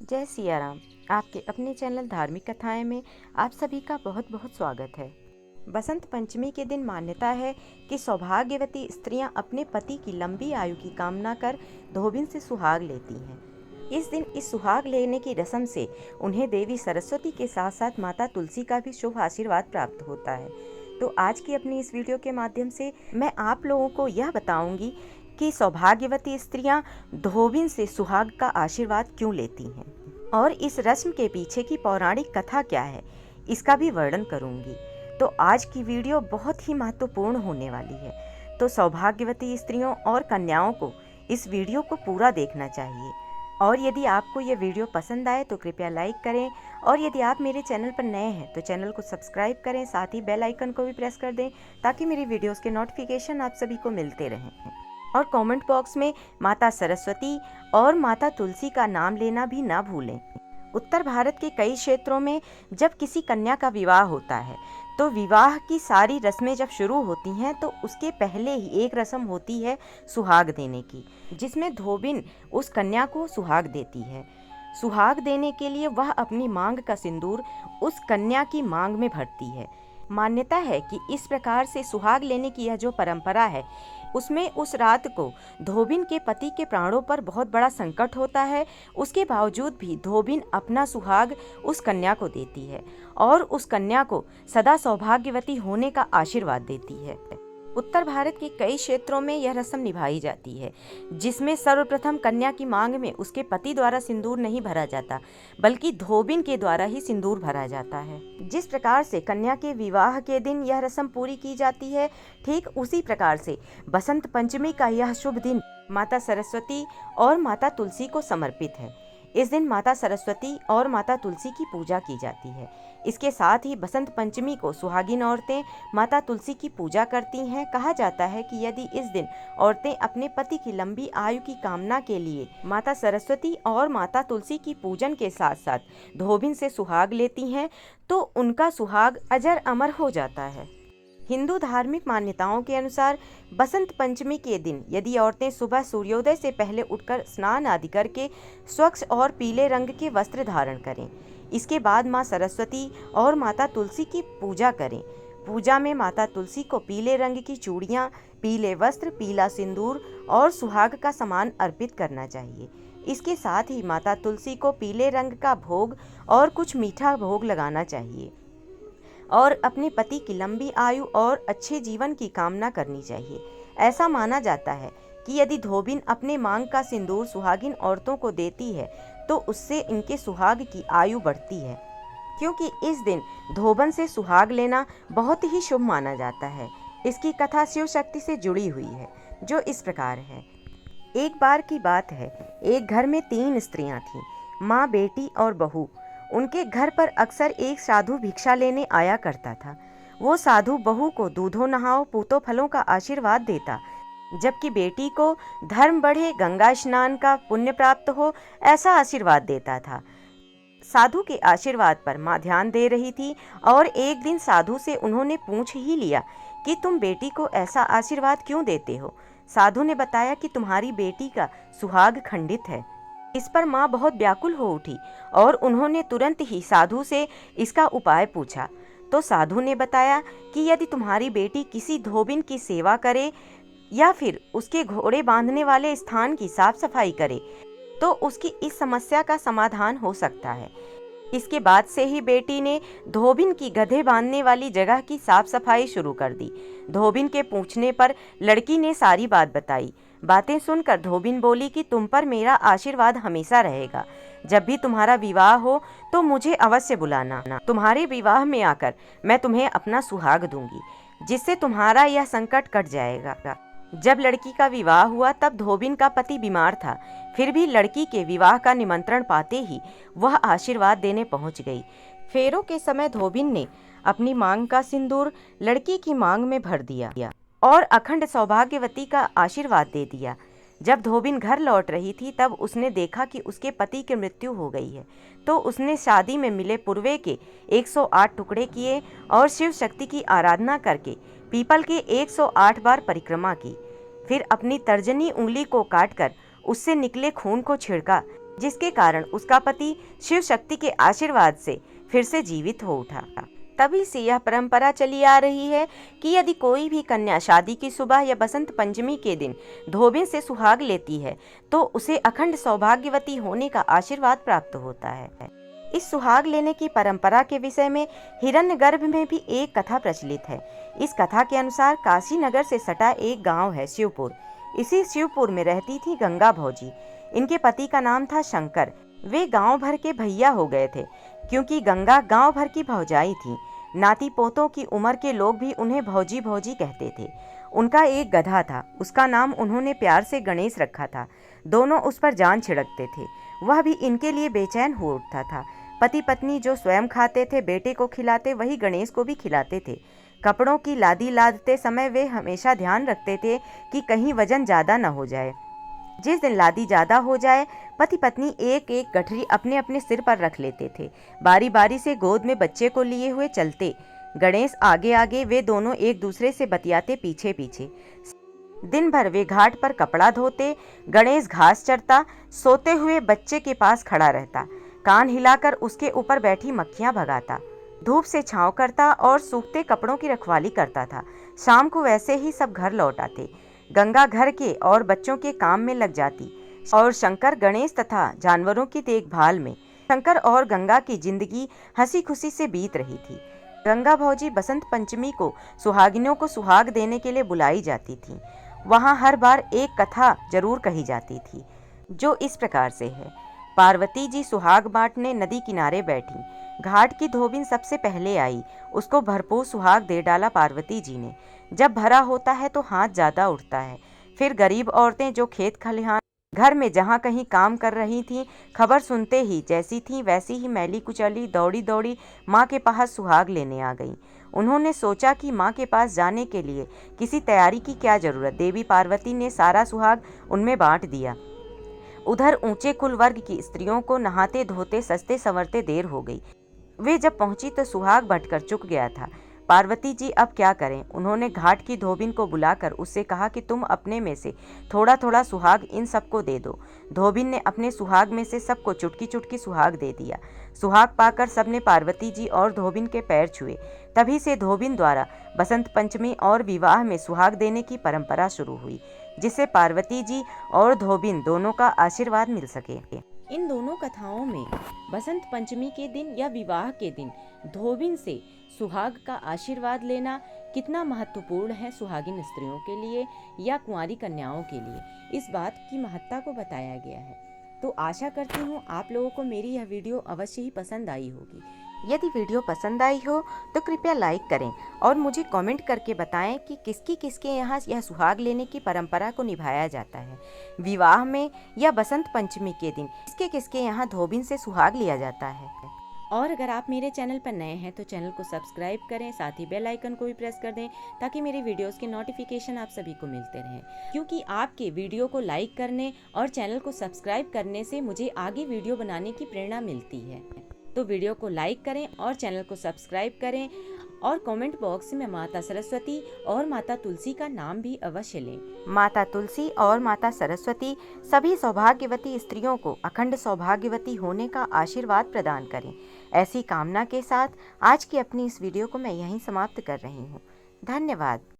जय सिया राम। आपके अपने चैनल धार्मिक कथाएं में आप सभी का बहुत बहुत स्वागत है। बसंत पंचमी के दिन मान्यता है कि सौभाग्यवती स्त्रियां अपने पति की लंबी आयु की कामना कर धोबिन से सुहाग लेती हैं। इस दिन इस सुहाग लेने की रस्म से उन्हें देवी सरस्वती के साथ साथ माता तुलसी का भी शुभ आशीर्वाद प्राप्त होता है। तो आज की अपनी इस वीडियो के माध्यम से मैं आप लोगों को यह बताऊंगी कि सौभाग्यवती स्त्रियां धोबिन से सुहाग का आशीर्वाद क्यों लेती हैं और इस रस्म के पीछे की पौराणिक कथा क्या है, इसका भी वर्णन करूंगी। तो आज की वीडियो बहुत ही महत्वपूर्ण होने वाली है, तो सौभाग्यवती स्त्रियों और कन्याओं को इस वीडियो को पूरा देखना चाहिए। और यदि आपको ये वीडियो पसंद आए तो कृपया लाइक करें, और यदि आप मेरे चैनल पर नए हैं तो चैनल को सब्सक्राइब करें, साथ ही बेल आइकन को भी प्रेस कर दें ताकि मेरी वीडियोस के नोटिफिकेशन आप सभी को मिलते रहें। और कमेंट बॉक्स में माता सरस्वती और माता तुलसी का नाम लेना भी ना भूलें। उत्तर भारत के कई क्षेत्रों में जब किसी कन्या का विवाह होता है तो विवाह की सारी रस्में जब शुरू होती हैं तो उसके पहले ही एक रस्म होती है सुहाग देने की, जिसमें धोबिन उस कन्या को सुहाग देती है। सुहाग देने के लिए वह अपनी मांग का सिंदूर उस कन्या की मांग में भरती है। मान्यता है कि इस प्रकार से सुहाग लेने की यह जो परंपरा है उसमें उस रात को धोबिन के पति के प्राणों पर बहुत बड़ा संकट होता है। उसके बावजूद भी धोबिन अपना सुहाग उस कन्या को देती है और उस कन्या को सदा सौभाग्यवती होने का आशीर्वाद देती है। उत्तर भारत के कई क्षेत्रों में यह रस्म निभाई जाती है, जिसमें सर्वप्रथम कन्या की मांग में उसके पति द्वारा सिंदूर नहीं भरा जाता बल्कि धोबिन के द्वारा ही सिंदूर भरा जाता है। जिस प्रकार से कन्या के विवाह के दिन यह रस्म पूरी की जाती है, ठीक उसी प्रकार से बसंत पंचमी का यह शुभ दिन माता सरस्वती और माता तुलसी को समर्पित है। इस दिन माता सरस्वती और माता तुलसी की पूजा की जाती है। इसके साथ ही बसंत पंचमी को सुहागिन औरतें माता तुलसी की पूजा करती हैं। कहा जाता है कि यदि इस दिन औरतें अपने पति की लंबी आयु की कामना के लिए माता सरस्वती और माता तुलसी की पूजन के साथ साथ धोबिन से सुहाग लेती हैं तो उनका सुहाग अजर अमर हो जाता है। हिंदू धार्मिक मान्यताओं के अनुसार बसंत पंचमी के दिन यदि औरतें सुबह सूर्योदय से पहले उठकर स्नान आदि करके स्वच्छ और पीले रंग के वस्त्र धारण करें, इसके बाद मां सरस्वती और माता तुलसी की पूजा करें। पूजा में माता तुलसी को पीले रंग की चूड़ियाँ, पीले वस्त्र, पीला सिंदूर और सुहाग का सामान अर्पित करना चाहिए। इसके साथ ही माता तुलसी को पीले रंग का भोग और कुछ मीठा भोग लगाना चाहिए और अपने पति की लंबी आयु और अच्छे जीवन की कामना करनी चाहिए। ऐसा माना जाता है कि यदि धोबिन अपने मांग का सिंदूर सुहागिन औरतों को देती है तो उससे इनके सुहाग की आयु बढ़ती है, क्योंकि इस दिन धोबन से सुहाग लेना बहुत ही शुभ माना जाता है। इसकी कथा शिव शक्ति से जुड़ी हुई है, जो इस प्रकार है। एक बार की बात है, एक घर में 3 स्त्रियां थीं, माँ, बेटी और बहू। उनके घर पर अक्सर एक साधु भिक्षा लेने आया करता था। वो साधु बहू को दूधो नहाओ, पूतो फलों का आशीर्वाद देता, जबकि बेटी को धर्म बढ़े, गंगा स्नान का पुण्य प्राप्त हो, ऐसा आशीर्वाद देता था। साधु के आशीर्वाद पर माँ ध्यान दे रही थी और एक दिन साधु से उन्होंने पूछ ही लिया कि तुम बेटी को ऐसा आशीर्वाद क्यों देते हो। साधु ने बताया कि तुम्हारी बेटी का सुहाग खंडित है। इस पर माँ बहुत व्याकुल हो उठी और उन्होंने तुरंत ही साधु से इसका उपाय पूछा। तो साधु ने बताया कि यदि तुम्हारी बेटी किसी धोबिन की सेवा करे या फिर उसके घोड़े बांधने वाले स्थान की साफ सफाई करे तो उसकी इस समस्या का समाधान हो सकता है। इसके बाद से ही बेटी ने धोबिन की गधे बांधने वाली जगह की साफ सफाई शुरू कर दी। धोबिन के पूछने पर लड़की ने सारी बात बताई। बातें सुनकर धोबिन बोली कि तुम पर मेरा आशीर्वाद हमेशा रहेगा। जब भी तुम्हारा विवाह हो तो मुझे अवश्य बुलाना। तुम्हारे विवाह में आकर मैं तुम्हें अपना सुहाग दूंगी, जिससे तुम्हारा यह संकट कट जाएगा। जब लड़की का विवाह हुआ तब धोबिन का पति बीमार था, फिर भी लड़की के विवाह का निमंत्रण पाते ही वह आशीर्वाद देने पहुंच गई। फेरों के समय धोबिन ने अपनी मांग का सिंदूर लड़की की मांग में भर दिया और अखंड सौभाग्यवती का आशीर्वाद दे दिया। जब धोबिन घर लौट रही थी तब उसने देखा कि उसके पति की मृत्यु हो गई है, तो उसने शादी में मिले पुर्वे के 108 टुकड़े किए और शिव शक्ति की आराधना करके पीपल के 108 बार परिक्रमा की। फिर अपनी तर्जनी उंगली को काटकर उससे निकले खून को छिड़का। जिसके कारण उसका पति शिव शक्ति के आशीर्वाद से फिर से जीवित हो उठा। तभी से यह परंपरा चली आ रही है कि यदि कोई भी कन्या शादी की सुबह या बसंत पंचमी के दिन धोबी से सुहाग लेती है तो उसे अखंड सौभाग्यवती होने का आशीर्वाद प्राप्त होता है। इस सुहाग लेने की परंपरा के विषय में हिरण्यगर्भ में भी एक कथा प्रचलित है। इस कथा के अनुसार काशी नगर से सटा एक गांव है शिवपुर। इसी शिवपुर में रहती थी गंगा भौजी। इनके पति का नाम था शंकर। वे गांव भर के भैया हो गए थे क्योंकि गंगा गांव भर की भौजाई थी। नाती पोतों की उम्र के लोग भी उन्हें भौजी भौजी कहते थे। उनका एक गधा था, उसका नाम उन्होंने प्यार से गणेश रखा था। दोनों उस पर जान छिड़कते थे। वह भी इनके लिए बेचैन हो उठता था। पति पत्नी जो स्वयं खाते थे बेटे को खिलाते, वही गणेश को भी खिलाते थे। कपड़ों की लादी लादते समय वे हमेशा ध्यान रखते थे कि कहीं वजन ज़्यादा न हो जाए। जिस दिन लादी ज़्यादा हो जाए पति पत्नी एक एक गठरी अपने अपने सिर पर रख लेते थे। बारी बारी से गोद में बच्चे को लिए हुए चलते, गणेश आगे आगे, वे दोनों एक दूसरे से बतियाते पीछे पीछे। दिन भर वे घाट पर कपड़ा धोते, गणेश घास चरता, सोते हुए बच्चे के पास खड़ा रहता, कान हिलाकर उसके ऊपर बैठी मक्खियां भगाता, धूप से छांव करता और सूखते कपड़ों की रखवाली करता था। शाम को वैसे ही सब घर लौट आते। गंगा घर के और बच्चों के काम में लग जाती और शंकर गणेश तथा जानवरों की देखभाल में। शंकर और गंगा की जिंदगी हंसी खुशी से बीत रही थी। गंगा भौजी बसंत पंचमी को सुहागिनों को सुहाग देने के लिए बुलाई जाती थी। वहां हर बार एक कथा जरूर कही जाती थी जो इस प्रकार से है। पार्वती जी सुहाग बांटने नदी किनारे बैठी। घाट की धोबिन सबसे पहले आई। उसको भरपूर सुहाग दे डाला पार्वती जी ने। जब भरा होता है तो हाथ ज़्यादा उठता है। फिर गरीब औरतें जो खेत खलिहान घर में जहाँ कहीं काम कर रही थीं, खबर सुनते ही जैसी थीं वैसी ही मैली कुचली दौड़ी दौड़ी माँ के पास सुहाग लेने आ गईं। उन्होंने सोचा कि माँ के पास जाने के लिए किसी तैयारी की क्या ज़रूरत। देवी पार्वती ने सारा सुहाग उनमें बांट दिया। उधर ऊंचे कुल वर्ग की स्त्रियों को नहाते धोते सजते संवरते देर हो गई। वे जब पहुंची तो सुहाग बंटकर चुक गया था। पार्वती जी अब क्या करें। उन्होंने घाट की धोबिन को बुलाकर उससे कहा कि तुम अपने में से थोड़ा थोड़ा सुहाग इन सबको दे दो। धोबिन ने अपने सुहाग में से सबको चुटकी चुटकी सुहाग दे दिया। सुहाग पाकर सबने पार्वती जी और धोबिन के पैर छुए। तभी से धोबिन द्वारा बसंत पंचमी और विवाह में सुहाग देने की परंपरा शुरू हुई, जिससे पार्वती जी और धोबिन दोनों का आशीर्वाद मिल सके। इन दोनों कथाओं में बसंत पंचमी के दिन या विवाह के दिन धोबिन से सुहाग का आशीर्वाद लेना कितना महत्वपूर्ण है सुहागिन स्त्रियों के लिए या कुंवारी कन्याओं के लिए, इस बात की महत्ता को बताया गया है। तो आशा करती हूँ आप लोगों को मेरी यह वीडियो अवश्य ही पसंद आई होगी। यदि वीडियो पसंद आई हो तो कृपया लाइक करें और मुझे कमेंट करके बताएं कि किसके यहाँ यह सुहाग लेने की परंपरा को निभाया जाता है, विवाह में या बसंत पंचमी के दिन किसके यहाँ धोबिन से सुहाग लिया जाता है। और अगर आप मेरे चैनल पर नए हैं तो चैनल को सब्सक्राइब करें, साथ ही बेल आइकन को भी प्रेस कर दें ताकि मेरे वीडियोस के नोटिफिकेशन आप सभी को मिलते रहें। क्योंकि आपके वीडियो को लाइक करने और चैनल को सब्सक्राइब करने से मुझे आगे वीडियो बनाने की प्रेरणा मिलती है। तो वीडियो को लाइक करें और चैनल को सब्सक्राइब करें और कमेंट बॉक्स में माता सरस्वती और माता तुलसी का नाम भी अवश्य लें। माता तुलसी और माता सरस्वती सभी सौभाग्यवती स्त्रियों को अखंड सौभाग्यवती होने का आशीर्वाद प्रदान करें। ऐसी कामना के साथ आज की अपनी इस वीडियो को मैं यहीं समाप्त कर रही हूँ। धन्यवाद।